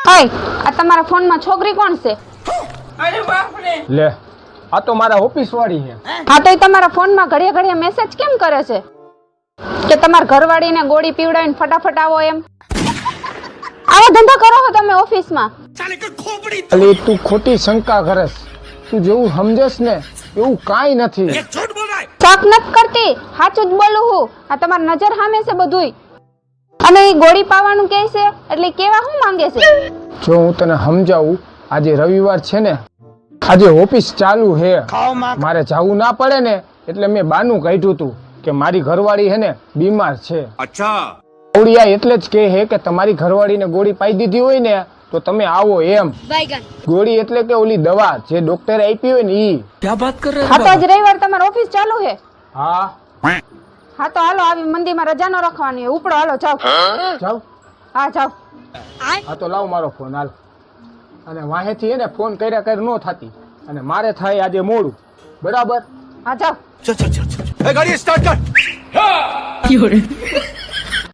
હાય, આ તમારા ફોનમાં છોકરી કોણ છે? અરે બાપ રે, લે આ તો મારા ઓફિસ વાળી છે. હા તો એ તમારા ફોનમાં ઘડિયા ઘડિયા મેસેજ કેમ કરે છે કે તમારા ઘરવાળીને ગોળી પીવડાવીને ફટાફટ આવો એમ? આવા ધંધા કરો છો તમે ઓફિસમાં? અલી તું ખોટી શંકા કરસ. તું જેવું સમજસ ને એવું કાંઈ નથી. શક નથી કરતી, સાચું જ બોલું હું. આ તમારી નજર સામે છે બધુંય. અને એ ગોળી પાવાનું કહે છે એટલે કેવા શું માંગે છે? જો હું તને સમજાવું, આજે રવિવાર છે ને, આજે ઓફિસ ચાલુ હે, મારે જવું ના પડે ને એટલે મેં બાનું કાઢ્યું તું કે મારી ઘરવાળી હે ને બીમાર છે. અચ્છા, ગોળિયા એટલે જ કહે હે કે તમારી ઘરવાળીને ગોળી પાઈ દીધી હોય ને તો તમે આવો એમ. ગોળી એટલે કે ઓલી દવા જે ડોક્ટરે આપી હોય ને ઈ. હા તો આજ રવિવાર તમારી ઓફિસ ચાલુ છે? હા હા તો હાલો, આવી મંદીમાં રજા ન રાખવાની હોય. ઉપડો, હાલો જાઓ. જાવ. હા જાઓ. હા તો લાવ મારો ફોન હાલ. અને વાહેથી એને ફોન કર્યા કર નો થાતી અને મારે થાય આજે મોડું. બરાબર? હા જાઓ. ગાડી સ્ટાર્ટ કર.